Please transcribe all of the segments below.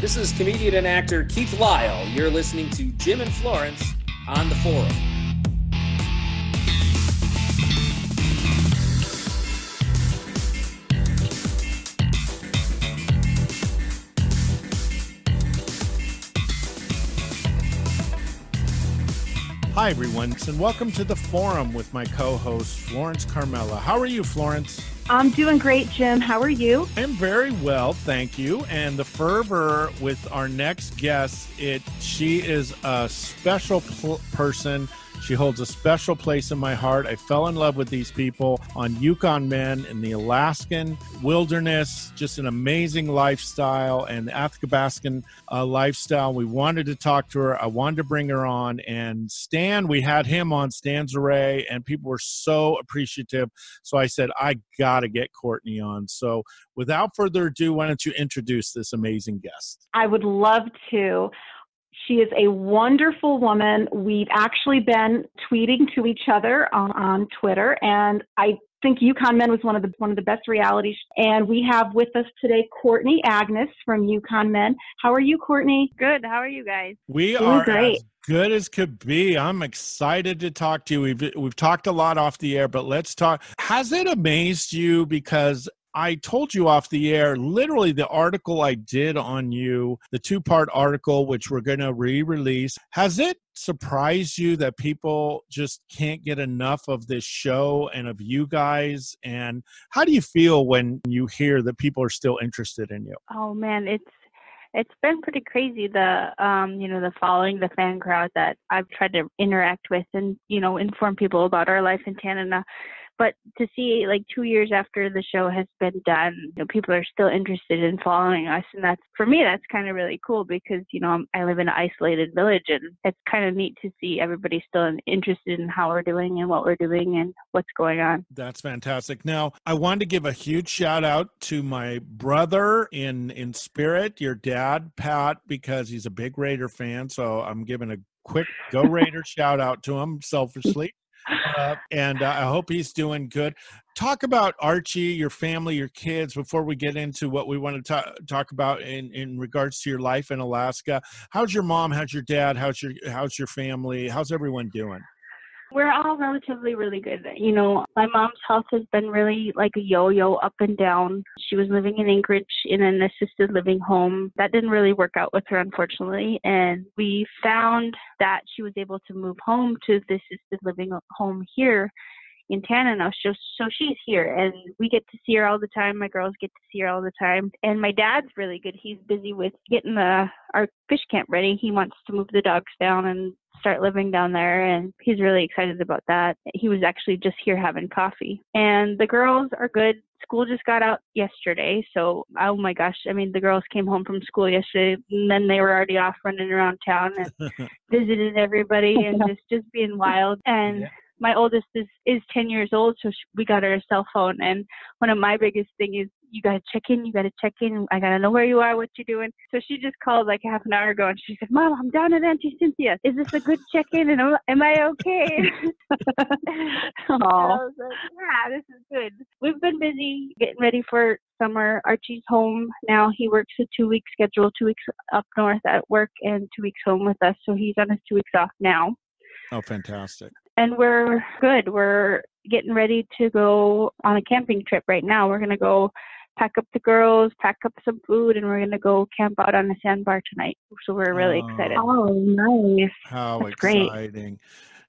This is comedian and actor Keith Lyle. You're listening to Jim and Florence on the Forum. Hi, everyone, and welcome to the Forum with my co-host, Florence Carmela. How are you, Florence? I'm doing great, Jim. How are you? I'm very well, thank you. And the fervor with our next guest, she is a special person. She holds a special place in my heart. I fell in love with these people on Yukon Men in the Alaskan wilderness, just an amazing lifestyle and the Athabascan lifestyle. We wanted to talk to her. I wanted to bring her on. And Stan, we had him on, Stan Zaray, and people were so appreciative. So I said, I got to get Courtney on. So without further ado, why don't you introduce this amazing guest? I would love to. She is a wonderful woman. We've actually been tweeting to each other on Twitter, and I think Yukon Men was one of the best reality And we have with us today Courtney Agnes from Yukon Men. How are you, Courtney? Good. How are you guys? We Doing are great. As good as could be. I'm excited to talk to you. We've talked a lot off the air, but let's talk. Has it amazed you? Because I told you off the air, literally the article I did on you, the 2-part article, which we're going to re-release. Has it surprised you that people just can't get enough of this show and of you guys? And how do you feel when you hear that people are still interested in you? Oh man, it's been pretty crazy. The following, the fan crowd that I've tried to interact with and, inform people about our life in Canada. But to see 2 years after the show has been done, people are still interested in following us. And for me, that's kind of really cool because, I live in an isolated village and it's kind of neat to see everybody still interested in how we're doing and what we're doing and what's going on. That's fantastic. Now, I wanted to give a huge shout out to my brother in spirit, your dad, Pat, because he's a big Raider fan. So I'm giving a quick Go Raider shout out to him selfishly. And I hope he's doing good. Talk about Archie, your family, your kids, before we get into what we want to talk about in regards to your life in Alaska. How's your mom? How's your dad? How's your family? How's everyone doing? We're all relatively really good. My mom's health has been really like a yo-yo, up and down. She was living in Anchorage in an assisted living home. That didn't really work out with her, unfortunately. And we found that she was able to move home to the assisted living home here in Tanana. So she's here and we get to see her all the time. My girls get to see her all the time. And my dad's really good. He's busy with getting our fish camp ready. He wants to move the dogs down and start living down there, and he's really excited about that. He was actually just here having coffee. And the girls are good. School just got out yesterday, so oh my gosh, the girls came home from school yesterday and then they were already off running around town and visiting everybody and just being wild. And yeah. My oldest is 10 years old, so we got her a cell phone. And one of my biggest thing is, you got to check in. I got to know where you are, what you're doing. So she just called like half an hour ago and she said, Mom, I'm down at Auntie Cynthia. Is this a good check-in? And am I okay? And I was like, yeah, this is good. We've been busy getting ready for summer. Archie's home now. He works a 2-week schedule, 2 weeks up north at work and 2 weeks home with us. So he's on his 2 weeks off now. Oh, fantastic. And we're good. We're getting ready to go on a camping trip right now. We're going to go pack up the girls, pack up some food, and we're going to go camp out on a sandbar tonight. So we're really excited. Oh, nice. How That's exciting. Great.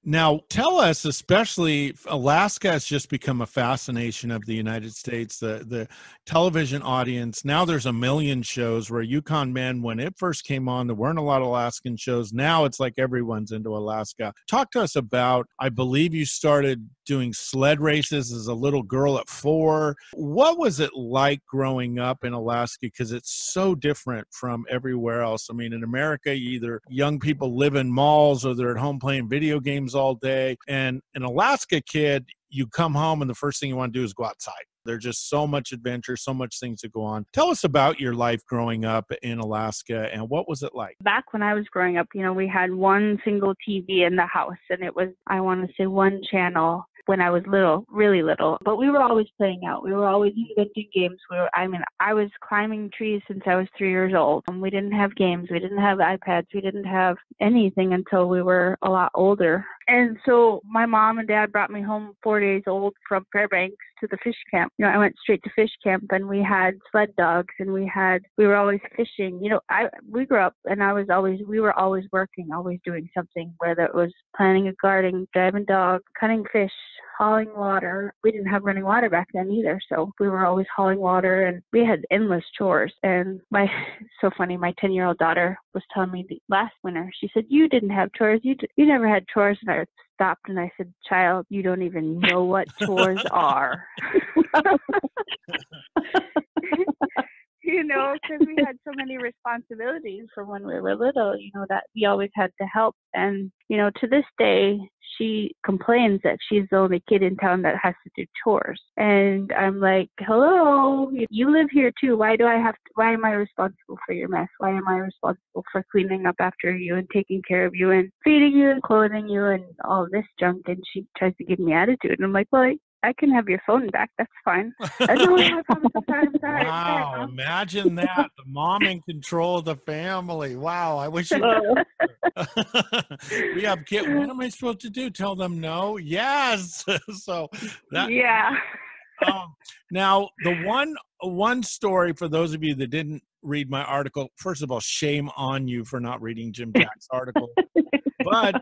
Now, tell us, especially Alaska has just become a fascination of the United States, the television audience. Now there's a million shows where Yukon Men, when it first came on, there weren't a lot of Alaskan shows. Now it's like everyone's into Alaska. Talk to us about, I believe you started doing sled races as a little girl at 4. What was it like growing up in Alaska? Because it's so different from everywhere else. In America, either young people live in malls or they're at home playing video games all day. And an Alaska kid, you come home and the first thing you want to do is go outside. There's just so much adventure, so much things to go on. Tell us about your life growing up in Alaska and what was it like? Back when I was growing up, we had one single TV in the house and it was, I want to say, one channel. when I was little, really little. But we were always playing out. We were always inventing games. I was climbing trees since I was 3 years old. We didn't have games. We didn't have iPads. We didn't have anything until we were a lot older. And so my mom and dad brought me home 4 days old from Fairbanks to the fish camp. I went straight to fish camp, and we had sled dogs, and we were always fishing. We grew up, and we were always working, always doing something, whether it was planting a garden, driving dogs, cutting fish, hauling water. We didn't have running water back then either, so we were always hauling water, and we had endless chores. And so funny, my 10-year-old daughter was telling me last winter, she said, "You didn't have chores. You never had chores." And I stopped and I said, "Child, you don't even know what chores are." Because we had so many responsibilities from when we were little, that we always had to help. And, to this day, she complains that she's the only kid in town that has to do chores. And I'm like, hello, you live here too. Why am I responsible for your mess? Why am I responsible for cleaning up after you and taking care of you and feeding you and clothing you and all this junk? And she tries to give me attitude. And I'm like, well, I can have your phone back. That's fine. I'm sorry. Wow, imagine that. The mom in control of the family. Wow, I wish we have kids. What am I supposed to do? Tell them no? Yes. So that. Yeah. Now, the one story for those of you that didn't read my article, first of all, shame on you for not reading Jim Jack's article. But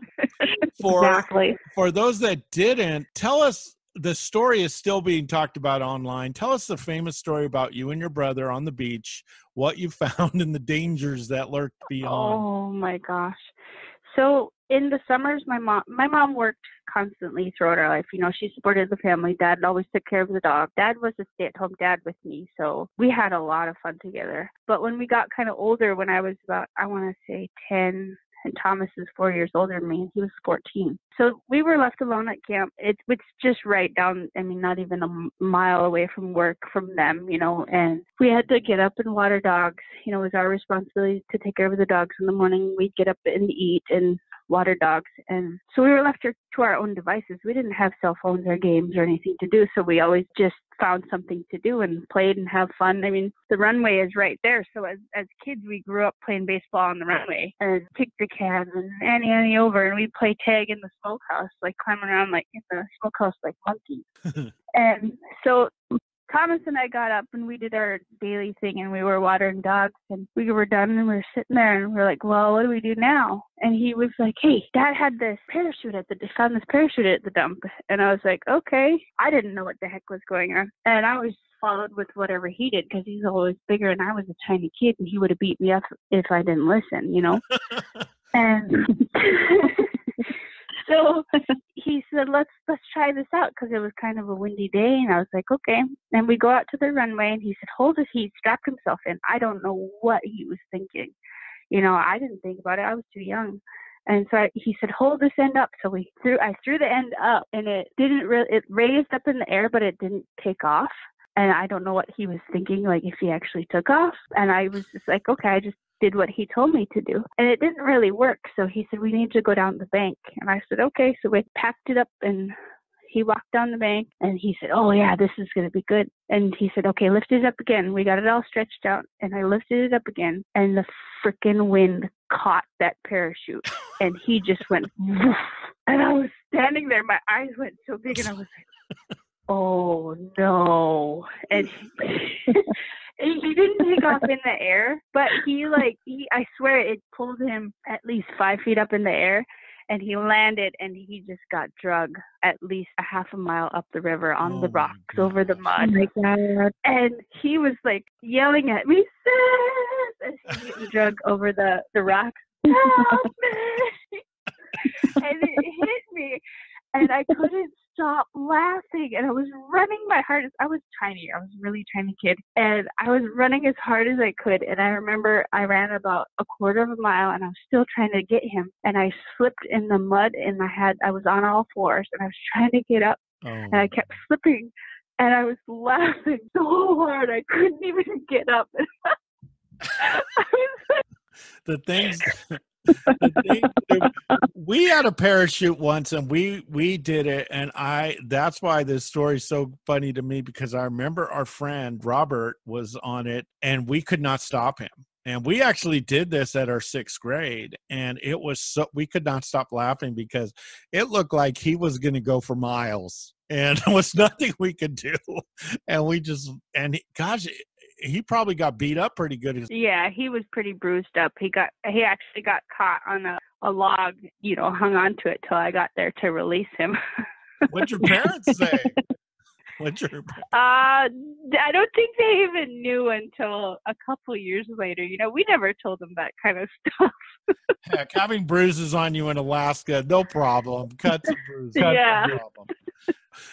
for those that didn't, tell us. The story is still being talked about online. Tell us the famous story about you and your brother on the beach, what you found and the dangers that lurked beyond. Oh my gosh. So in the summers, my mom worked constantly throughout our life. She supported the family. Dad always took care of the dog. Dad was a stay-at-home dad with me. So we had a lot of fun together. But when we got kind of older, when I was about, I want to say 10, and Thomas is 4 years older than me, and he was 14. So we were left alone at camp. It's just right down, not even a mile away from work from them, and we had to get up and water dogs. It was our responsibility to take care of the dogs in the morning. We'd get up and eat and water dogs. And so we were left to our own devices. We didn't have cell phones or games or anything to do, so we always just found something to do and played and have fun. The runway is right there. So as kids, we grew up playing baseball on the runway and kick the cans and Annie over, and we'd play tag in the smokehouse, like climbing around like in the smokehouse like monkeys. And so Thomas and I got up and we did our daily thing, and we were watering dogs, and we were done, and we were sitting there and we're like, well, what do we do now? And he was like, hey, Dad had this parachute found this parachute at the dump. And I was like, okay. I didn't know what the heck was going on. And I was followed with whatever he did, because he's always bigger and I was a tiny kid, and he would have beat me up if I didn't listen, And so he said, let's try this out, because it was kind of a windy day. And I was like, okay. And we go out to the runway, and he said, hold this. He strapped himself in. I don't know what he was thinking. I didn't think about it. I was too young. And so he said, hold this end up. So I threw the end up, and it raised up in the air, but it didn't take off. And I don't know what he was thinking, like if he actually took off. And I was just like, okay, I just did what he told me to do. And it didn't really work. So he said, we need to go down the bank. And I said, okay. So we packed it up, and he walked down the bank, and he said, oh yeah, this is going to be good. And he said, okay, lift it up again. We got it all stretched out, and I lifted it up again, and the freaking wind caught that parachute, and he just went woof. And I was standing there, my eyes went so big, and I was like, oh no. And he didn't take off in the air, but I swear it pulled him at least 5 feet up in the air, and he landed, and he just got drug at least a half a mile up the river on the rocks over the mud. Oh my God. And he was like yelling at me, sis, as he getting drug over the rocks. Help me! And it hit me, and I couldn't stop laughing, and I was running my hardest. I was tiny. I was a really tiny kid, and I was running as hard as I could. And I remember I ran about a quarter of a mile, and I was still trying to get him. And I slipped in the mud, and I was on all fours, and I was trying to get up, and I kept slipping, and I was laughing so hard I couldn't even get up. I was like, the things We had a parachute once, and we did it, and that's why this story is so funny to me, because I remember our friend Robert was on it, and we could not stop him. And we actually did this at our 6th grade, and it was we could not stop laughing because it looked like he was going to go for miles, and there was nothing we could do. And gosh, he probably got beat up pretty good. Yeah, he was pretty bruised up. He actually got caught on a log, hung onto it till I got there to release him. What'd your parents say? I don't think they even knew until a couple years later. We never told them that kind of stuff. Heck, having bruises on you in Alaska, no problem. Cuts and bruises. Yeah. No problem.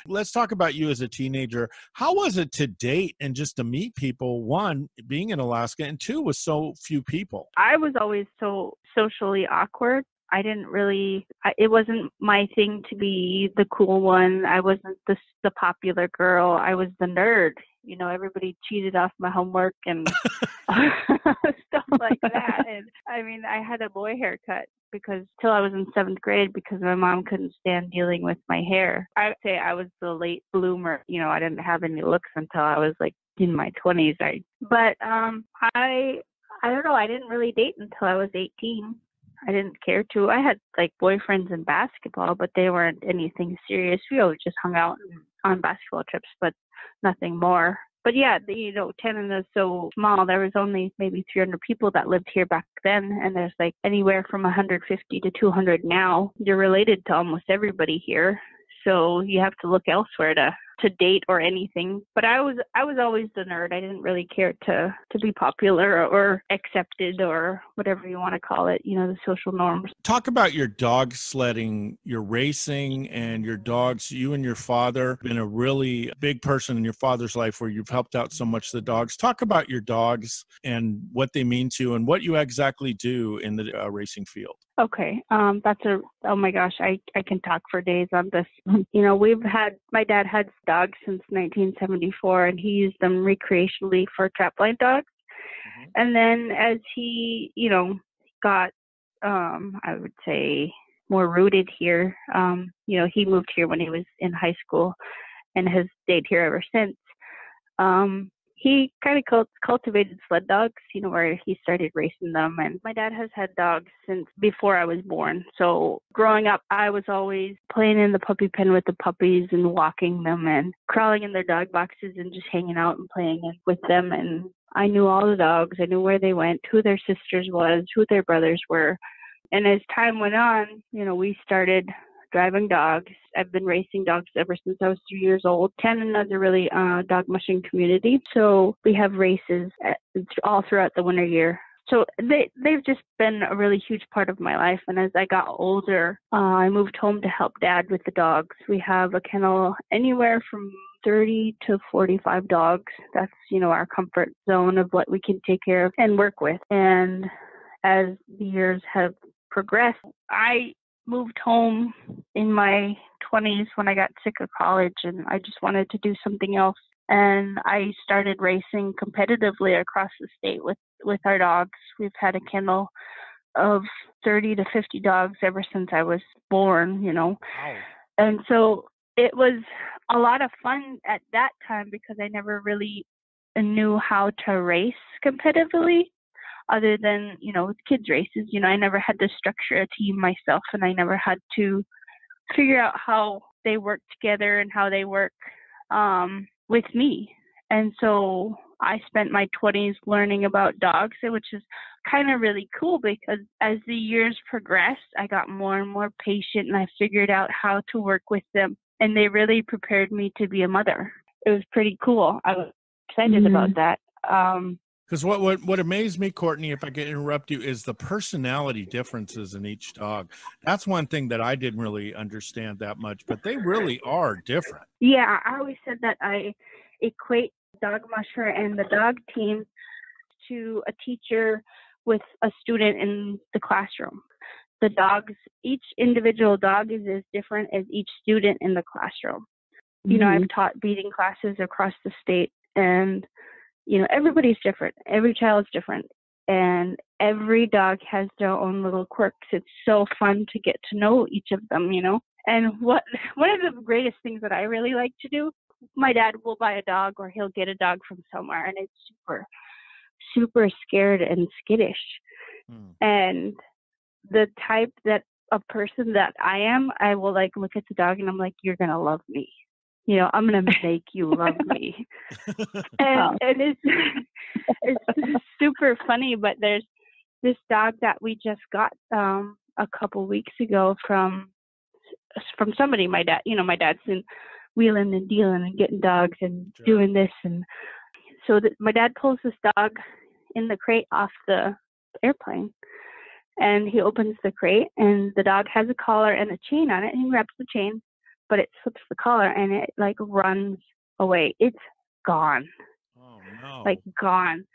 Let's talk about you as a teenager. How was it to date and just to meet people, one, being in Alaska, and two, with so few people? I was always so socially awkward. I didn't really, it wasn't my thing to be the cool one. I wasn't the popular girl. I was the nerd. Everybody cheated off my homework and stuff like that. And I had a boy haircut till I was in 7th grade because my mom couldn't stand dealing with my hair. I would say I was the late bloomer. I didn't have any looks until I was like in my 20s. I don't know. I didn't really date until I was 18. I didn't care to. I had like boyfriends in basketball, but they weren't anything serious. We always just hung out on basketball trips, but nothing more. But yeah, Tannen is so small. There was only maybe 300 people that lived here back then, and there's like anywhere from 150 to 200 now. You're related to almost everybody here, so you have to look elsewhere to date or anything. But I was always the nerd. I didn't really care to be popular or accepted or whatever you want to call it, the social norms. Talk about your dog sledding, your racing, and your dogs. You and your father been a really big person in your father's life where you've helped out so much the dogs. Talk about your dogs and what they mean to you and what you exactly do in the racing field. Okay. Oh my gosh, I can talk for days on this. My dad had dogs since 1974, and he used them recreationally for trapline dogs. Mm-hmm. And then as he, got, I would say more rooted here, he moved here when he was in high school and has stayed here ever since. He kind of cultivated sled dogs, where he started racing them. And my dad has had dogs since before I was born. So growing up, I was always playing in the puppy pen with the puppies and walking them and crawling in their dog boxes and just hanging out and playing with them. And I knew all the dogs. I knew where they went, who their sisters was, who their brothers were. And as time went on, we started driving dogs. I've been racing dogs ever since I was 3 years old. Tannen is a really dog mushing community, so we have races all throughout the winter year. So they've just been a really huge part of my life. And as I got older, I moved home to help Dad with the dogs. We have a kennel anywhere from 30 to 45 dogs. That's, our comfort zone of what we can take care of and work with. And as the years have progressed, I moved home in my 20s when I got sick of college, and I just wanted to do something else. And I started racing competitively across the state with our dogs. We've had a kennel of 30 to 50 dogs ever since I was born, Wow. And so it was a lot of fun at that time because I never really knew how to race competitively. Other than, kids races, I never had to structure a team myself, and I never had to figure out how they work together and how they work with me. And so I spent my 20s learning about dogs, which is kind of really cool because as the years progressed, I got more and more patient, and I figured out how to work with them. And they really prepared me to be a mother. It was pretty cool. I was excited about that. Because what amazed me, Courtney, if I could interrupt you, is the personality differences in each dog. That's one thing that I didn't really understand that much, but they really are different. Yeah, I always said that I equate dog musher and the dog team to a teacher with a student in the classroom. The dogs, each individual dog is as different as each student in the classroom. Mm-hmm. I've taught beading classes across the state, and everybody's different. Every child's different. And every dog has their own little quirks. It's so fun to get to know each of them, you know. And one of the greatest things that I really like to do, my dad will buy a dog or he'll get a dog from somewhere, and it's super, super scared and skittish. And the type that a person that I am, I will like look at the dog and I'm like, you're going to love me. You know, I'm going to make you love me. And it's super funny, but there's this dog that we just got a couple weeks ago from somebody. My dad's in wheeling and dealing and getting dogs and doing this. And so my dad pulls this dog in the crate off the airplane, and he opens the crate, and the dog has a collar and a chain on it, and he grabs the chain, but it slips the collar and it like runs away. It's gone. Oh no. Like gone.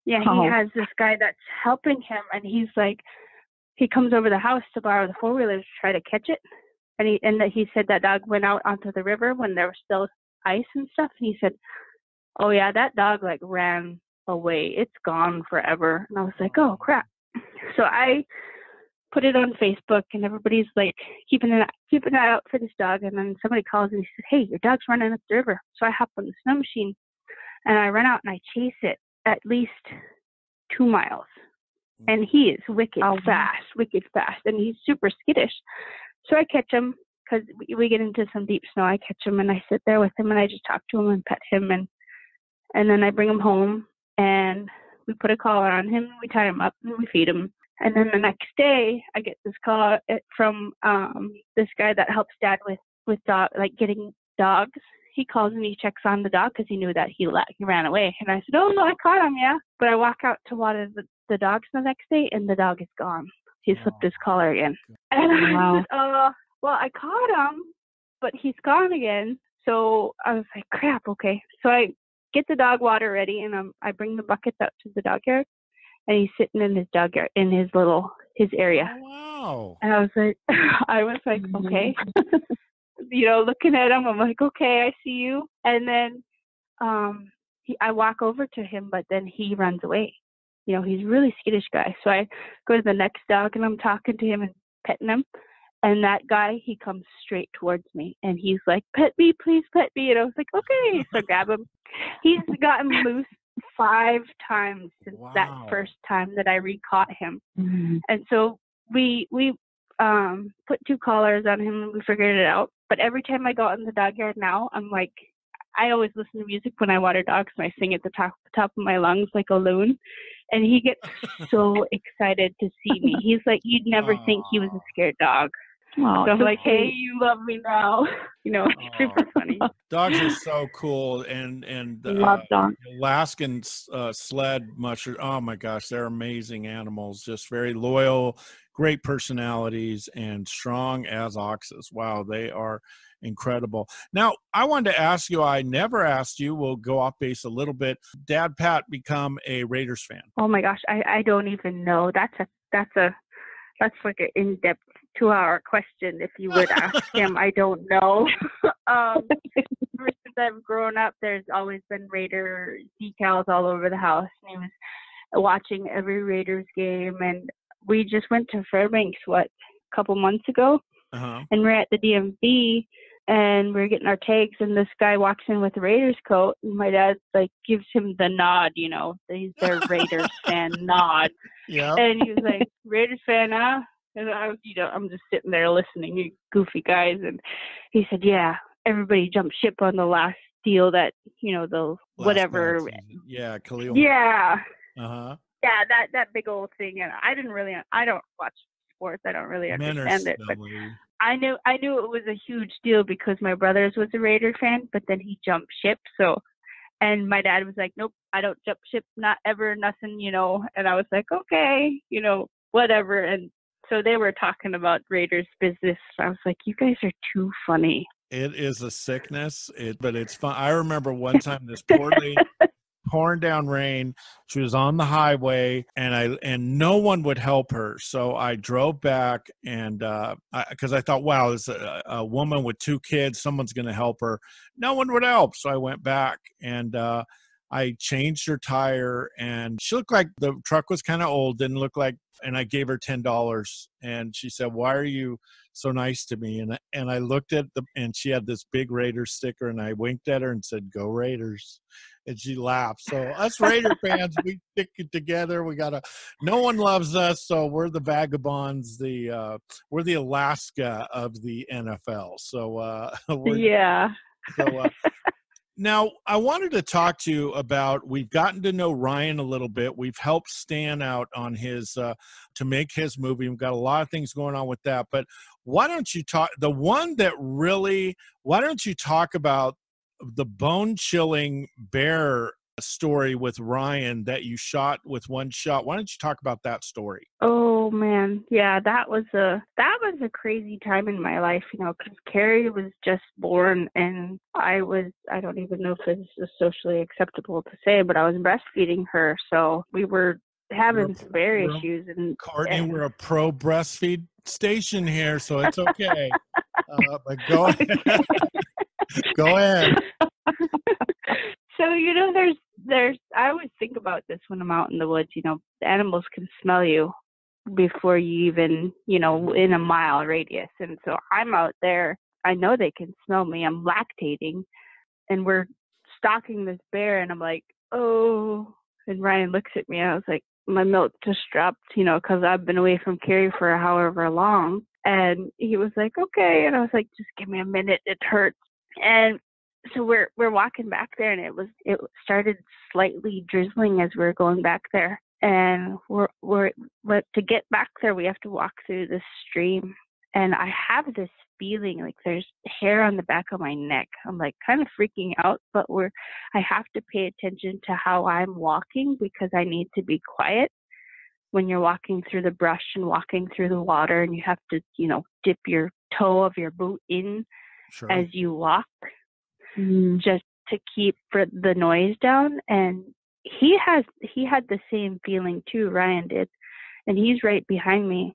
Yeah, he has this guy that's helping him, and he's like, he comes over the house to borrow the four-wheeler to try to catch it. And he said that dog went out onto the river when there was still ice and stuff. And he said, oh yeah, that dog like ran away. It's gone forever. And I was like, oh crap. So I put it on Facebook, and everybody's like keeping an eye out for this dog. And then somebody calls and he said, hey, your dog's running up the river. So I hop on the snow machine and I run out and I chase it at least 2 miles. And he is wicked fast, and he's super skittish. So I catch him because we get into some deep snow. I catch him and I sit there with him and I just talk to him and pet him, and then I bring him home and we put a collar on him, we tie him up and we feed him. And then the next day I get this call from this guy that helps dad with dog, like getting dogs. He calls and he checks on the dog because he knew that he ran away. And I said, oh no, I caught him, yeah. But I walk out to water the dogs the next day, and the dog is gone. He slipped his collar again. And I said, well, I caught him, but he's gone again. So I was like, crap, okay. So I get the dog water ready, and I bring the buckets out to the dog yard, and he's sitting in his dog yard, in his area. Oh, wow. And I was like, okay. You know, looking at him, I'm like, okay, I see you. And then I walk over to him, but then he runs away. You know, he's a really skittish guy. So I go to the next dog, and I'm talking to him and petting him. And that guy, he comes straight towards me, and he's like, pet me, please pet me. And I was like, okay. So I grab him. He's gotten loose 5 times since that first time that I re-caught him. Mm-hmm. And so we put 2 collars on him, and we figured it out. But every time I go out in the dog yard now, I'm like, I always listen to music when I water dogs, and I sing at the top of my lungs like a loon. And he gets so excited to see me. He's like, you'd never think he was a scared dog. So I'm like, hey, you love me now. You know, it's super funny. Dogs are so cool, and love dogs. Alaskan sled mushers. Oh my gosh, they're amazing animals. Just very loyal, great personalities, and strong as oxes. Wow, they are incredible. Now, I wanted to ask you. I never asked you. We'll go off base a little bit. Dad, Pat, become a Raiders fan? Oh my gosh, I don't even know. That's like an in-depth 2-hour question. If you would ask him, I don't know. Ever since I've grown up, there's always been Raider decals all over the house. And he was watching every Raiders game, and we just went to Fairbanks a couple months ago, and we're at the DMV, and we're getting our tags, and this guy walks in with a Raiders coat, and my dad like gives him the nod, you know, he's their Raiders fan nod. Yeah. And he was like, Raiders fan, huh? And I'm just sitting there listening, you goofy guys. And he said, yeah, everybody jumped ship on the last deal that, you know, the last whatever. Yeah, Khalil. Yeah. Uh-huh. Yeah, that big old thing. And I don't watch sports. I don't really understand it. But I knew it was a huge deal because my brother's was a Raider fan, but then he jumped ship. So, and my dad was like, nope, I don't jump ship, not ever, nothing, you know. And I was like, okay, you know, whatever. And so they were talking about Raiders business. I was like, you guys are too funny. It is a sickness, but it's fun. I remember one time this poor lady, pouring down rain. She was on the highway, and no one would help her. So I drove back, and because I thought, wow, this is a woman with 2 kids. Someone's going to help her. No one would help. So I went back, and I changed her tire, and she looked like the truck was kind of old, didn't look like, and I gave her $10. And she said, "Why are you so nice to me?" And I looked at and she had this big Raiders sticker, and I winked at her and said, "Go Raiders." And she laughed. So us Raider fans, we stick it together. No one loves us, so we're the vagabonds. We're the Alaska of the NFL. So Yeah. So now I wanted to talk to you about. We've gotten to know Ryan a little bit. We've helped Stan out on his to make his movie. We've got a lot of things going on with that. But why don't you talk? The one that really. Why don't you talk about the bone-chilling bear story with Ryan that you shot with one shot? Why don't you talk about that story? Oh man, yeah, that was a crazy time in my life, because Carrie was just born, and I don't even know if this is socially acceptable to say, but I was breastfeeding her, so we were having some bear issues. And Courtney, we're a pro breastfeed station here, so it's okay. But go ahead. Go ahead. So, there's I always think about this when I'm out in the woods. The animals can smell you before you even, in a mile radius. And so I'm out there. I know they can smell me. I'm lactating, and we're stalking this bear, and I'm like, oh. And Ryan looks at me. I was like, my milk just dropped, because I've been away from Carrie for however long. And he was like, okay. And I was like, just give me a minute. It hurts. And so we're walking back there, and it started slightly drizzling as we were going back there. And but to get back there, we have to walk through this stream. And I have this feeling like there's hair on the back of my neck. I'm like kind of freaking out, but I have to pay attention to how I'm walking, because I need to be quiet when you're walking through the brush and walking through the water, and you have to, dip your toe of your boot in as you walk, just to keep the noise down. And he had the same feeling too, Ryan did, and he's right behind me,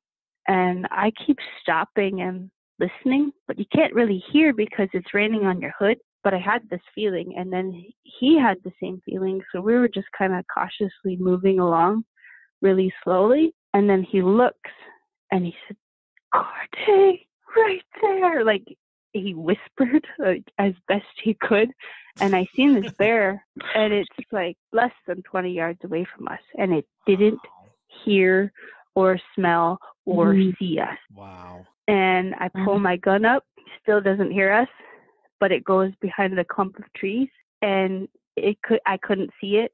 and I keep stopping and listening, but you can't really hear because it's raining on your hood. But I had this feeling, and then he had the same feeling, so we were just kind of cautiously moving along really slowly. And then he looks, and he said, "Courtney, right there," like he whispered, like, as best he could. And I seen this bear, and it's like less than 20 yards away from us, and it didn't hear or smell or see us. Wow. And I pull my gun up, still doesn't hear us, but it goes behind the clump of trees, and I couldn't see it,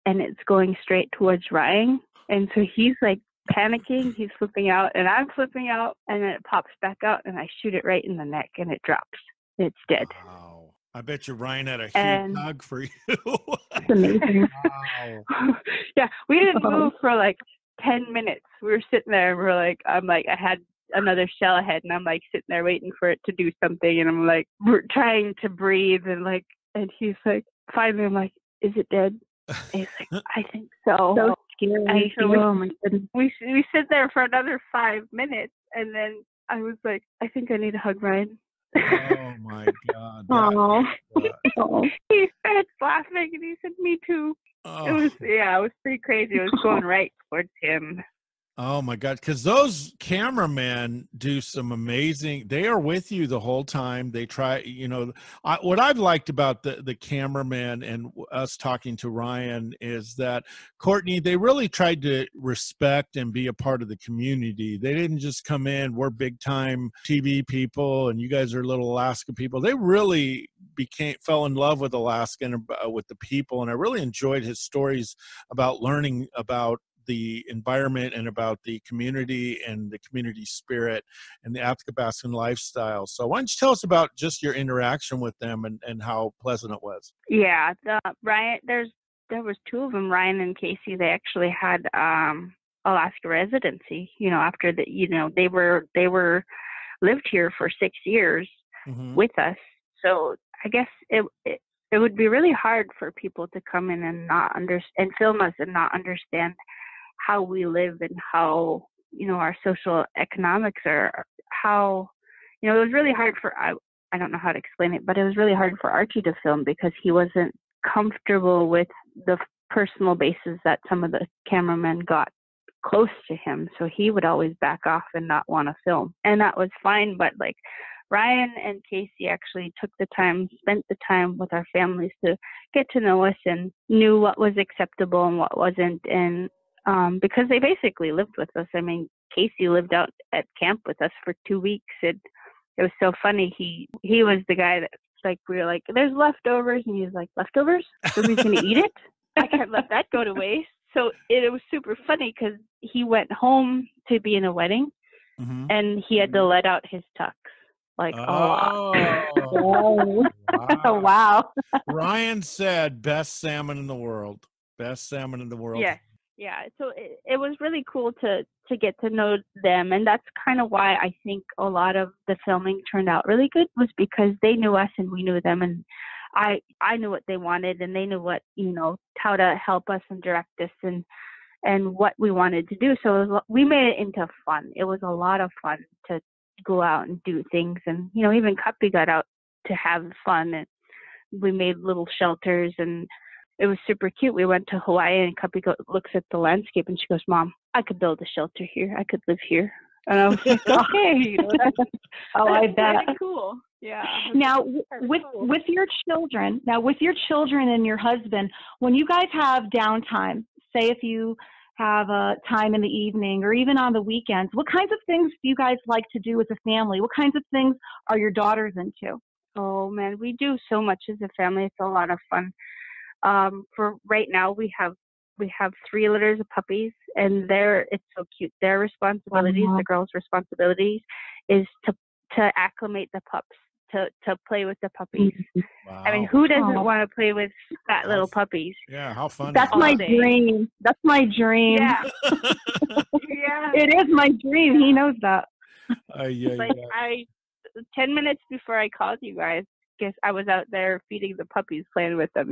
and it's going straight towards Ryan. And so he's like panicking, he's flipping out, and I'm flipping out, and then it pops back out, and I shoot it right in the neck, and it drops. It's dead. Wow. I bet you Ryan had a huge hug for you. That's amazing. Wow. Yeah, we didn't move for like 10 minutes. We were sitting there, and I had another shell ahead, and I'm like sitting there waiting for it to do something, and I'm like trying to breathe, and he's like, finally, I'm like, "Is it dead?" And he's like, "I think so." So scary. Oh my goodness. We sit there for another 5 minutes, and then I was like, "I think I need to hug Ryan." Oh my God. Oh. He started laughing, and he said, "Me too." Oh. It was pretty crazy. It was going right towards him. Oh my God. Because those cameramen do some amazing, they are with you the whole time. They try, what I've liked about the cameraman and us talking to Ryan is that, Courtney, they really tried to respect and be a part of the community. They didn't just come in, we're big time TV people and you guys are little Alaska people. They really fell in love with Alaska and with the people. And I really enjoyed his stories about learning about the environment and about the community and the community spirit and the Athabascan lifestyle. So why don't you tell us about just your interaction with them and how pleasant it was? Yeah, Ryan, there was two of them, Ryan and Casey. They actually had Alaska residency, after they were lived here for 6 years with us. So I guess it would be really hard for people to come in and not and film us and not understand how we live and how, our social economics are, how, it was really hard I don't know how to explain it, but it was really hard for Archie to film because he wasn't comfortable with the personal basis that some of the cameramen got close to him. So he would always back off and not want to film. And that was fine. But like Ryan and Casey actually took the time, spent the time with our families to get to know us and knew what was acceptable and what wasn't. And because they basically lived with us. I mean, Casey lived out at camp with us for 2 weeks. It was so funny. He was the guy that, like, we were like, there's leftovers. And he was like, leftovers? Somebody's going to eat it? I can't let that go to waste. So it was super funny because he went home to be in a wedding and he had to let out his tux. Like a lot. Oh, wow. Wow. Ryan said, best salmon in the world. Best salmon in the world. Yeah. Yeah. So it was really cool to get to know them. And that's kind of why I think a lot of the filming turned out really good, was because they knew us and we knew them. And I knew what they wanted and they knew what, how to help us and direct us and what we wanted to do. So we made it into fun. It was a lot of fun to go out and do things. And, even Cuppy got out to have fun, and we made little shelters, and it was super cute. We went to Hawaii and Cuppy looks at the landscape and she goes, Mom, I could build a shelter here. I could live here. And I was like, okay, that's I bet. really cool. Yeah. Now, with your children, and your husband, when you guys have downtime, say if you have a time in the evening or even on the weekends, what kinds of things do you guys like to do as a family? What kinds of things are your daughters into? Oh man, we do so much as a family. It's a lot of fun. For right now, we have 3 litters of puppies, and it's so cute. Their responsibilities, the girls' responsibilities, is to acclimate the pups, to play with the puppies. Wow. I mean, who doesn't want to play with fat little puppies? Yeah, how fun. That's my dream. That's my dream. Yeah. Yeah. It is my dream. He knows that. 10 minutes before I called you guys, guess I was out there feeding the puppies, playing with them,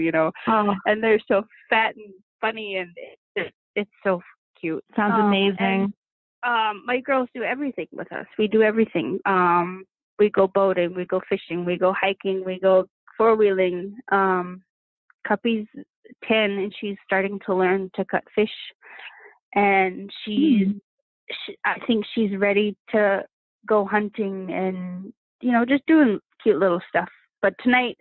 and they're so fat and funny, and it's so cute. Sounds amazing. And, my girls do everything with us. We do everything. We go boating, we go fishing, we go hiking, we go 4-wheeling. Cuppy's 10 and she's starting to learn to cut fish, and I think she's ready to go hunting and just doing cute little stuff. But tonight,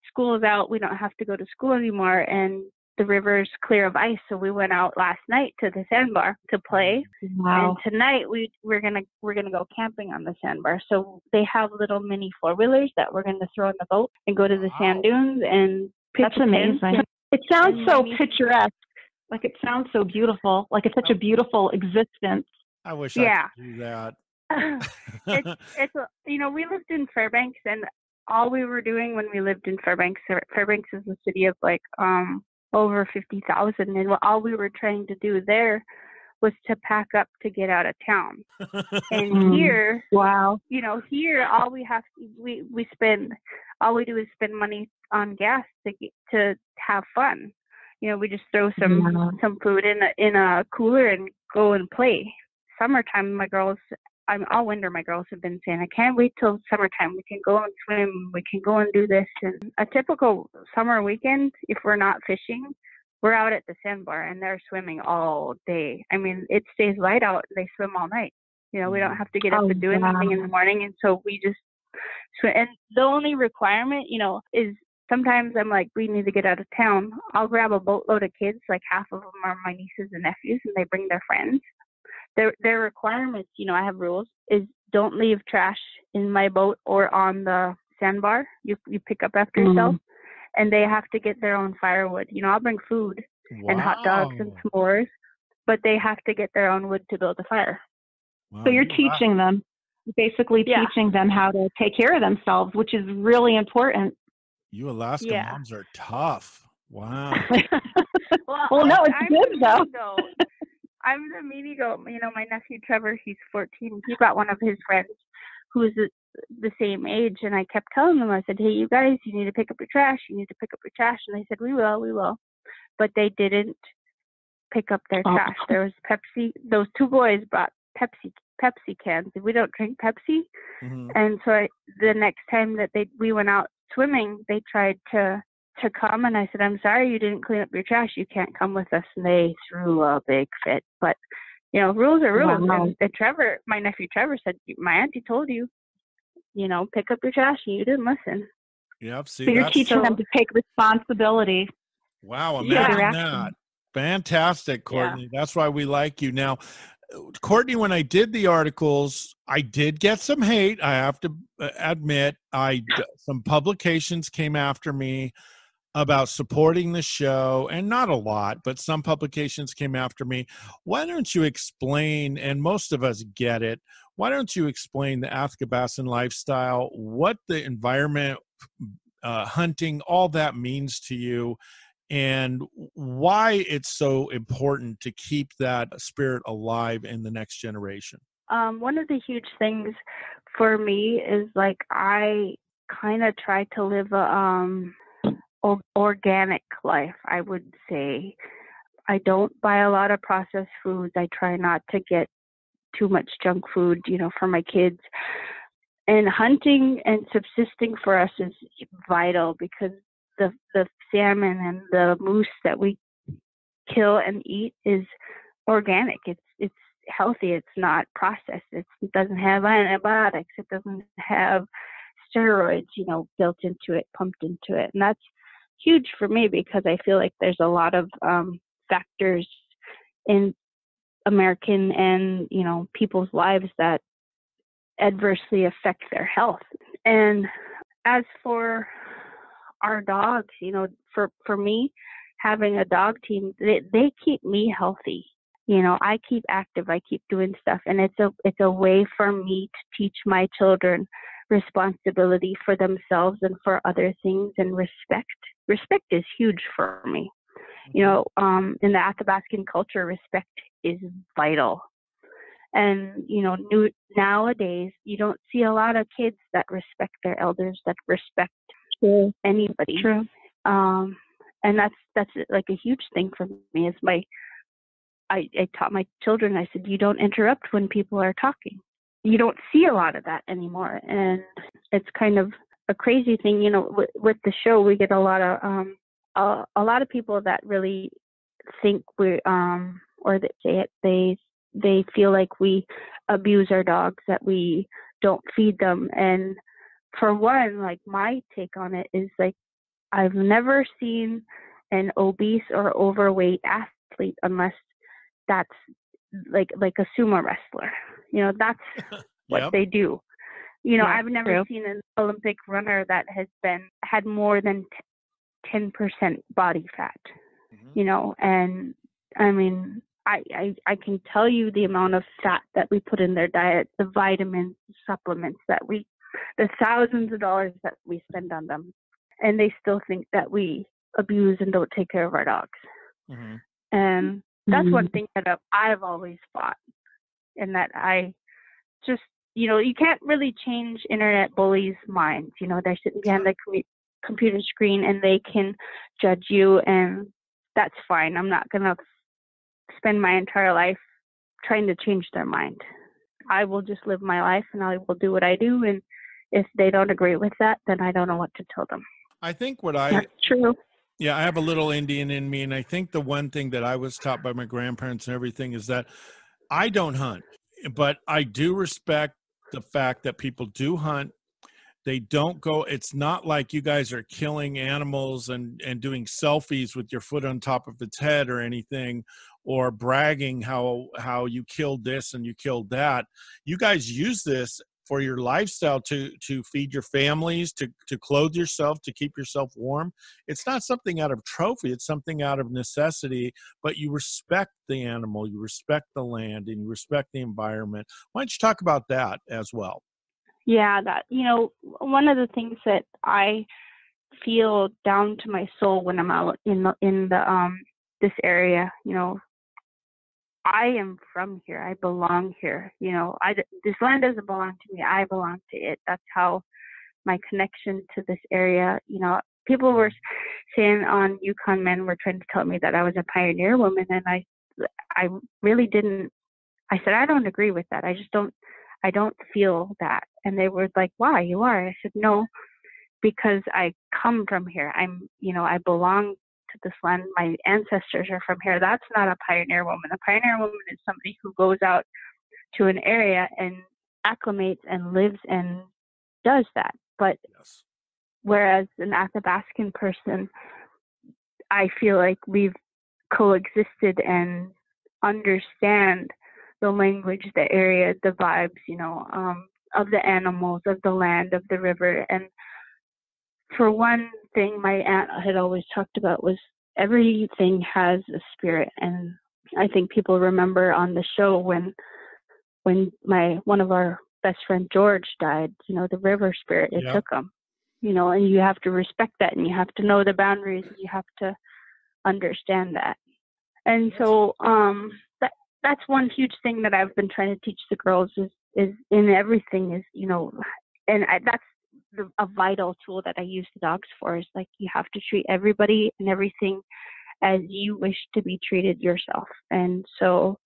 school is out, we don't have to go to school anymore, and the river's clear of ice, so we went out last night to the sandbar to play. Wow. And tonight we're gonna go camping on the sandbar. So they have little mini 4-wheelers that we're gonna throw in the boat and go to the sand dunes and pitch. That's amazing. It sounds so picturesque. Like, it sounds so beautiful. Like, it's such a beautiful existence. I wish I could do that. We lived in Fairbanks, and all we were doing when we lived in Fairbanks is a city of like over 50,000, and all we were trying to do there was to pack up to get out of town. And here, wow, here all we do is spend money on gas to have fun. We just throw some food in a cooler and go and play. Summertime, all winter my girls have been saying, I can't wait till summertime. We can go and swim. We can go and do this. And a typical summer weekend, if we're not fishing, we're out at the sandbar and they're swimming all day. I mean, it stays light out. They swim all night. We don't have to get up and do anything in the morning. And so we just swim. And the only requirement, is sometimes I'm like, we need to get out of town. I'll grab a boatload of kids, like half of them are my nieces and nephews, and they bring their friends. Their requirements, I have rules, is don't leave trash in my boat or on the sandbar. You pick up after yourself, and they have to get their own firewood. I'll bring food and hot dogs and s'mores, but they have to get their own wood to build a fire. Wow. So you're teaching them, basically teaching them how to take care of themselves, which is really important. You Alaska moms are tough. Wow. Well, no, it's good though. I'm the meaty goat. My nephew Trevor, he's 14. He brought one of his friends who's the same age, and I kept telling them, I said, hey, you guys, you need to pick up your trash. You need to pick up your trash. And they said, we will. But they didn't pick up their trash. There was Pepsi. Those 2 boys brought Pepsi cans. We don't drink Pepsi. And so the next time that we went out swimming, they tried to to come, and I said, I'm sorry you didn't clean up your trash. You can't come with us. And they threw a big fit. But, you know, rules are rules. Wow. And Trevor, my nephew Trevor said, my auntie told you, you know, pick up your trash, and you didn't listen. Yep. See, So you're that's teaching them to take responsibility. wow. Yeah. Imagine that. Fantastic, Courtney. That's why we like you. Now, Courtney, when I did the articles, I did get some hate. I have to admit, some publications came after me about supporting the show, and not a lot, but some publications came after me. Why don't you explain, and most of us get it, why don't you explain the Athabascan lifestyle, what the environment, hunting, all that means to you, and why it's so important to keep that spirit alive in the next generation? One of the huge things for me is, like, I kind of try to live a organic life, I would say. I don't buy a lot of processed foods. I try not to get too much junk food, you know, for my kids. And hunting and subsisting for us is vital, because the salmon and the moose that we kill and eat is organic. It's healthy. It's not processed. It doesn't have antibiotics. It doesn't have steroids, you know, built into it, pumped into it. And that's huge for me, because I feel like there's a lot of factors in American and, you know, people's lives that adversely affect their health. And as for our dogs, you know, for me, having a dog team, they keep me healthy. You know, I keep active, I keep doing stuff, and it's a way for me to teach my children responsibility for themselves and for other things, and respect. Respect is huge for me. You know, in the Athabascan culture, respect is vital. And, you know, nowadays, you don't see a lot of kids that respect their elders, that respect anybody. True. And that's like a huge thing for me. Is I taught my children, I said, you don't interrupt when people are talking. You don't see a lot of that anymore. And it's kind of a crazy thing, you know, with the show, we get a lot of people that really think we, or that say it, they feel like we abuse our dogs, that we don't feed them. And for one, like, my take on it is, like, I've never seen an obese or overweight athlete unless that's like a sumo wrestler. You know, that's what they do. You know, I've never seen an Olympic runner that had more than 10% body fat. You know, and I mean, I can tell you the amount of fat that we put in their diet, the vitamins, supplements the thousands of dollars that we spend on them, and they still think that we abuse and don't take care of our dogs. And that's one thing that I've always fought, and that I just, you know, you can't really change internet bullies' minds. You know, they're sitting behind the computer screen and they can judge you, and that's fine. I'm not going to spend my entire life trying to change their mind. I will just live my life, and I will do what I do. And if they don't agree with that, then I don't know what to tell them. I think That's true. Yeah, I have a little Indian in me, and I think the one thing that I was taught by my grandparents and everything is that I don't hunt, but I do respect the fact that people do hunt. They don't go, it's not like you guys are killing animals and doing selfies with your foot on top of its head or anything, or bragging how you killed this and you killed that. You guys use this for your lifestyle to feed your families, to clothe yourself, to keep yourself warm. It's not something out of trophy, it's something out of necessity, but you respect the animal, you respect the land, and you respect the environment. Why don't you talk about that as well? Yeah, that, you know, one of the things that I feel down to my soul when I'm out in the this area, you know, I am from here. I belong here. You know, this land doesn't belong to me. I belong to it. That's how my connection to this area, you know, people were saying on Yukon Men were trying to tell me that I was a pioneer woman, and I really didn't. I said, I don't agree with that. I don't feel that. And they were like, why? You are? I said, no, because I come from here. I belong to this land. My ancestors are from here. That's not a pioneer woman. A pioneer woman is somebody who goes out to an area and acclimates and lives and does that. But Yes. whereas an Athabascan person, I feel like we've coexisted and understand the language, the area, the vibes, of the animals, of the land, of the river. And for one thing, my aunt had always talked about was everything has a spirit. And I think people remember on the show when one of our best friend George died, the river spirit, it took him, and you have to respect that, and you have to know the boundaries, and you have to understand that. And so that's one huge thing that I've been trying to teach the girls is in everything is, that's a vital tool that I use the dogs for, is like, you have to treat everybody and everything as you wish to be treated yourself. And so,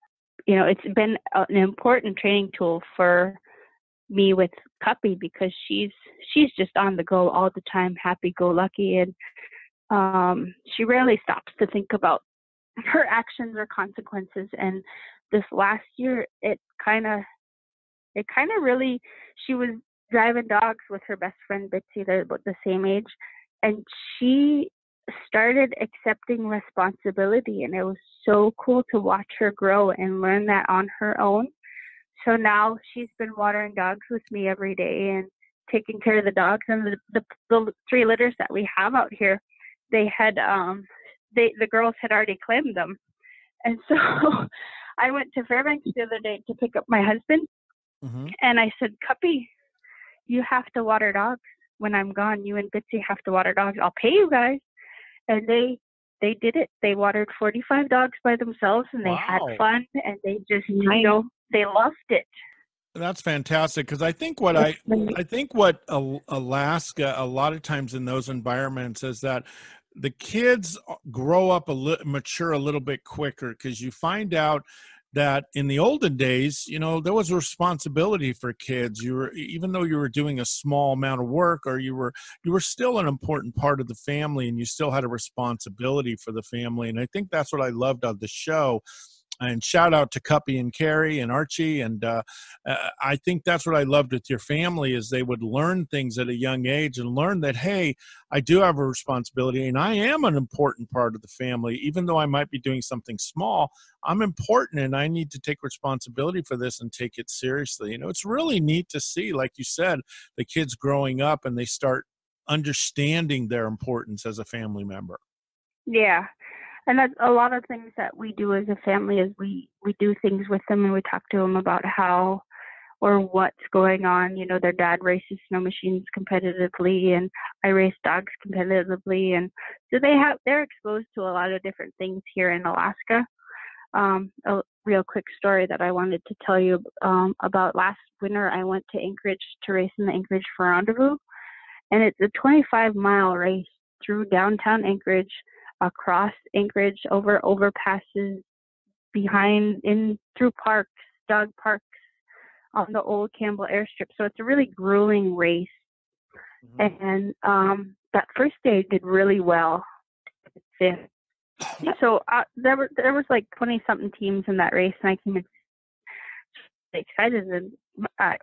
it's been an important training tool for me with Cuppy, because she's just on the go all the time, happy-go-lucky, and she rarely stops to think about her actions or consequences. And this last year, it kind of really, she was driving dogs with her best friend Bitsy. They're about the same age, and she started accepting responsibility, and it was so cool to watch her grow and learn that on her own. So now she's been watering dogs with me every day and taking care of the dogs. And the 3 litters that we have out here, they had the girls had already claimed them. And so I went to Fairbanks the other day to pick up my husband, and I said, Cuppy, you have to water dogs when I'm gone. You and Bitsy have to water dogs. I'll pay you guys. And they did it. They watered 45 dogs by themselves, and they had fun, and they just, they loved it. That's fantastic, because I think what Alaska, a lot of times in those environments, is that the kids grow up mature a little bit quicker, because you find out that in the olden days, there was a responsibility for kids. Even though you were doing a small amount of work, or you were still an important part of the family, and you still had a responsibility for the family. And I think that's what I loved of the show. And shout out to Cuppy and Carrie and Archie. And I think that's what I loved with your family, is they would learn things at a young age and learn that, hey, I do have a responsibility, and I am an important part of the family. Even though I might be doing something small, I'm important, and I need to take responsibility for this and take it seriously. It's really neat to see, like you said, the kids growing up and they start understanding their importance as a family member. Yeah. And that's a lot of things that we do as a family, is we do things with them, and we talk to them about how or what's going on. Their dad races snow machines competitively, and I race dogs competitively. And so they're exposed to a lot of different things here in Alaska. A real quick story that I wanted to tell you about: last winter, I went to Anchorage to race in the Anchorage for Rendezvous, and it's a 25-mile race through downtown Anchorage, across Anchorage, over overpasses, through parks, dog parks, on the old Campbell airstrip. So it's a really grueling race. And that first day I did really well. So there was like 20-something teams in that race, and I came in excited, and I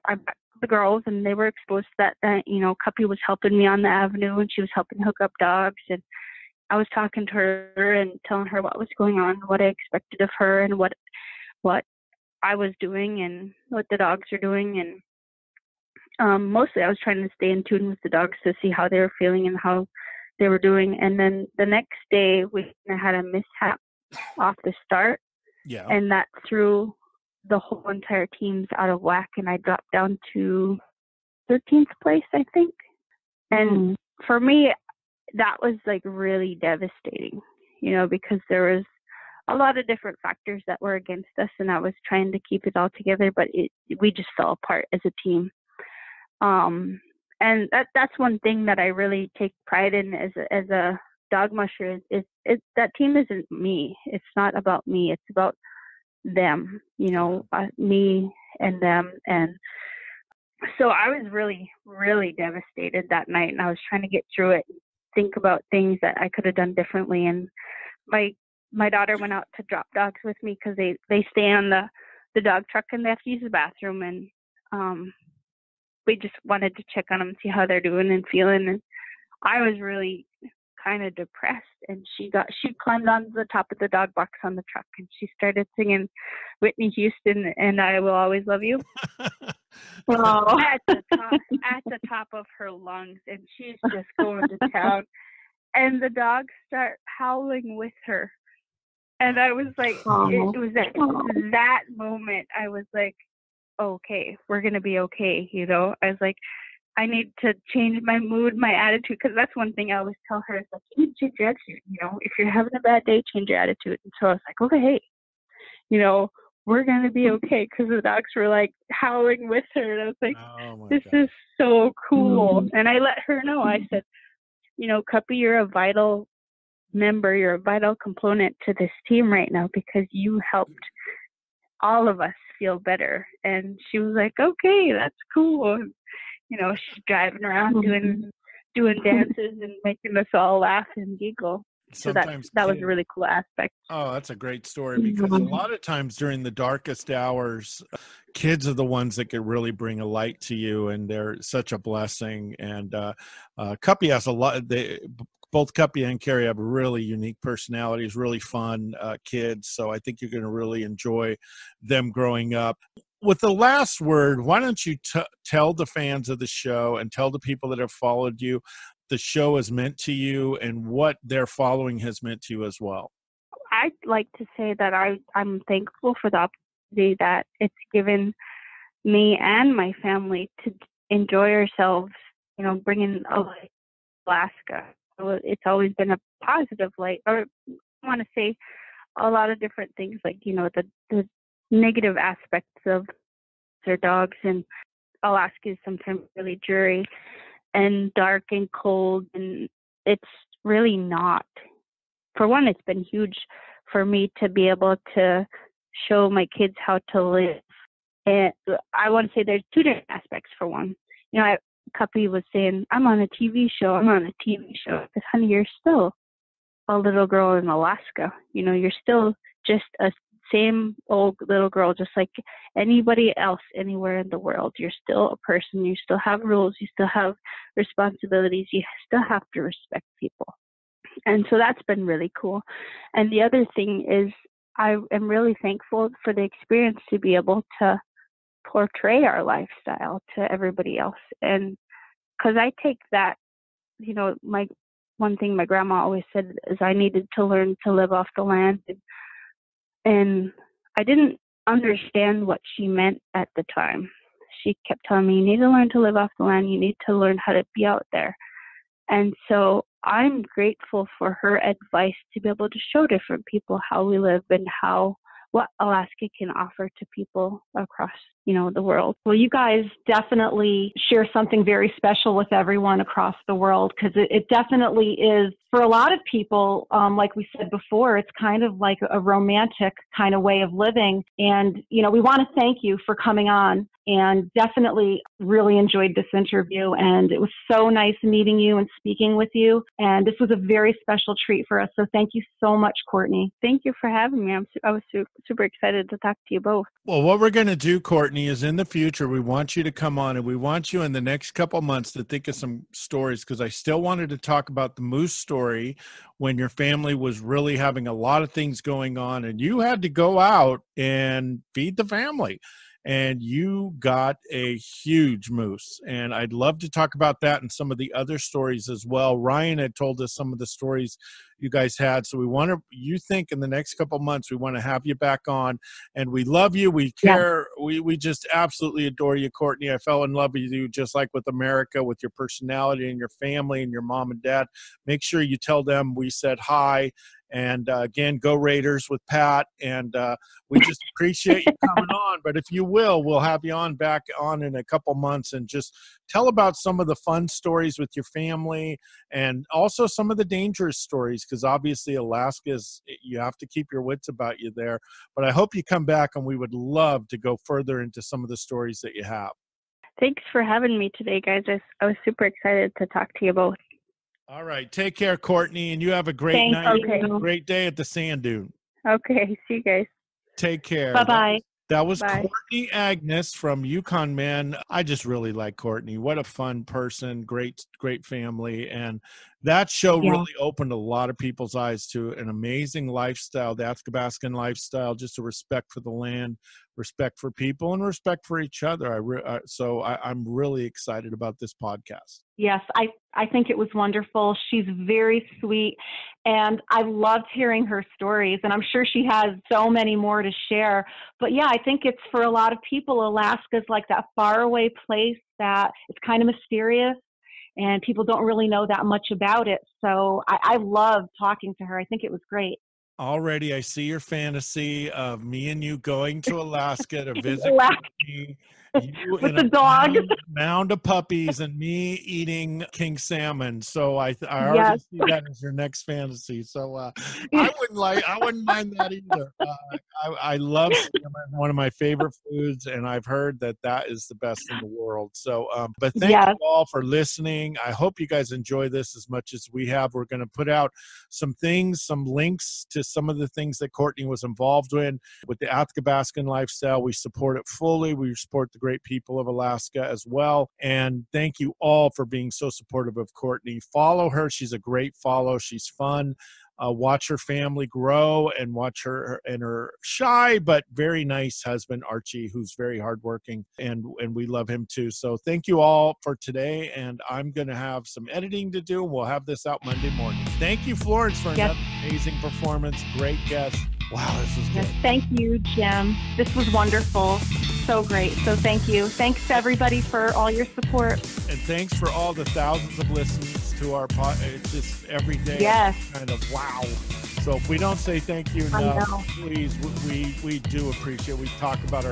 the girls, and they were exposed to that. Cuppy was helping me on the avenue, and she was helping hook up dogs, and I was talking to her and telling her what was going on, what I expected of her, and what I was doing and what the dogs are doing. And mostly I was trying to stay in tune with the dogs to see how they were feeling and how they were doing. And then the next day we had a mishap off the start. Yeah. And that threw the whole entire team's out of whack, and I dropped down to 13th place, I think. And for me, that was like really devastating, because there was a lot of different factors that were against us, and I was trying to keep it all together, but we just fell apart as a team. And that's one thing that I really take pride in as a dog musher is that team isn't me. It's not about me. It's about them, me and them. And So I was really, really devastated that night, and I was trying to get through it, think about things that I could have done differently. And my daughter went out to drop dogs with me because they stay on the dog truck and they have to use the bathroom. And we just wanted to check on them, see how they're doing and feeling. And I was really kind of depressed, and she climbed on the top of the dog box on the truck, and she started singing Whitney Houston and I Will Always Love You. Oh, at the top of her lungs, and she's just going to town. And the dogs start howling with her. And I was like, it was at that moment, I was like, okay, we're going to be okay. You know, I was like, I need to change my mood, my attitude. Because that's one thing I always tell her, is like, you need to change your attitude. You know, if you're having a bad day, change your attitude. And so I was like, okay, you know, we're going to be okay. Because the dogs were like howling with her. And I was like, this is so cool. Mm-hmm. And I let her know, I said, you know, Cuppy, you're a vital member, you're a vital component to this team right now, because you helped all of us feel better. And she was like, okay, that's cool. And, you know, she's driving around doing dances and making us all laugh and giggle. So that was a really cool aspect. Oh, that's a great story, because a lot of times during the darkest hours, kids are the ones that could really bring a light to you, and they're such a blessing. And Cuppy has a lot. Both Cuppy and Carrie have really unique personalities, really fun kids. So I think you're going to really enjoy them growing up. With the last word, why don't you tell the fans of the show and tell the people that have followed you the show has meant to you and what their following has meant to you as well? I'd like to say that I'm thankful for the opportunity that it's given me and my family to enjoy ourselves, you know, bringing Alaska. So it's always been a positive light, or I want to say a lot of different things, like, you know, the negative aspects of their dogs, and Alaska is sometimes really dreary and dark and cold, and it's really not. For one, it's been huge for me to be able to show my kids how to live. And I want to say there's two different aspects. For one, you know, Cuppy was saying, I'm on a TV show. Because, honey, you're still a little girl in Alaska. You know, you're still just a same old little girl, just like anybody else anywhere in the world. You're still a person. You still have rules. You still have responsibilities. You still have to respect people. And so that's been really cool. And the other thing is, I am really thankful for the experience to be able to portray our lifestyle to everybody else. And because I take that, you know, one thing my grandma always said is I needed to learn to live off the land. And I didn't understand what she meant at the time. She kept telling me, you need to learn to live off the land. You need to learn how to be out there. And so I'm grateful for her advice to be able to show different people how we live and what Alaska can offer to people across, you know, the world. Well, you guys definitely share something very special with everyone across the world, because it definitely is, for a lot of people, like we said before, it's kind of like a romantic kind of way of living. And, you know, we want to thank you for coming on, and definitely really enjoyed this interview. And it was so nice meeting you and speaking with you. And this was a very special treat for us. So thank you so much, Courtney. Thank you for having me. I was super excited to talk to you both. Well, what we're going to do, Courtney, is in the future, we want you to come on, and we want you in the next couple months to think of some stories, because I still wanted to talk about the moose story when your family was really having a lot of things going on and you had to go out and feed the family. And you got a huge moose. And I'd love to talk about that and some of the other stories as well. Ryan had told us some of the stories you guys had. So you think in the next couple of months, we want to have you back on. And we love you. We care. Yeah. We just absolutely adore you, Courtney. I fell in love with you, just like with America, with your personality and your family and your mom and dad. Make sure you tell them we said hi. And again, go Raiders with Pat. And we just appreciate you coming on. But if you will, we'll have you back on in a couple months and just tell about some of the fun stories with your family and also some of the dangerous stories, because obviously Alaska you have to keep your wits about you there. But I hope you come back, and we would love to go further into some of the stories that you have. Thanks for having me today, guys. I was super excited to talk to you both. All right. Take care, Courtney, and you have a great Thank night. you. Great day at the sand dune. Okay, see you guys. Take care. Bye-bye. That was Bye. Courtney Agnes from Yukon Men. I just really like Courtney. What a fun person. Great family. And that show really opened a lot of people's eyes to an amazing lifestyle, the Athabascan lifestyle, just a respect for the land, respect for people, and respect for each other. I'm really excited about this podcast. Yes, I think it was wonderful. She's very sweet, and I loved hearing her stories, and I'm sure she has so many more to share. But yeah, I think it's for a lot of people, Alaska's like that faraway place that it's kind of mysterious, and people don't really know that much about it. So I loved talking to her. I think it was great. Already, I see your fantasy of me and you going to Alaska to visit me, you with the dog, mound of puppies, and me eating king salmon. So I already see that as your next fantasy. So I wouldn't mind that either. I love salmon, one of my favorite foods, and I've heard that is the best in the world. So, but thank you all for listening. I hope you guys enjoy this as much as we have. We're going to put out some links to some of the things that Courtney was involved in with the Athabascan lifestyle. We support it fully. We support the great people of Alaska as well. And thank you all for being so supportive of Courtney. Follow her. She's a great follow. She's fun. Watch her family grow and watch her and her shy but very nice husband, Archie, who's very hardworking, and we love him too. So thank you all for today, and I'm going to have some editing to do. We'll have this out Monday morning. Thank you, Florence, for another amazing performance. Great guest. Wow, this was good. Thank you, Jim. This was wonderful. So great. So thank you. Thanks, everybody, for all your support. And thanks for all the thousands of listens to our pod. It's just every day. Kind of wow. So if we don't say thank you enough, please, we do appreciate it. We talk about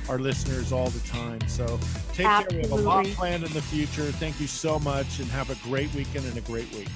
our listeners all the time. So take care. We have a lot planned in the future. Thank you so much, and have a great weekend and a great week.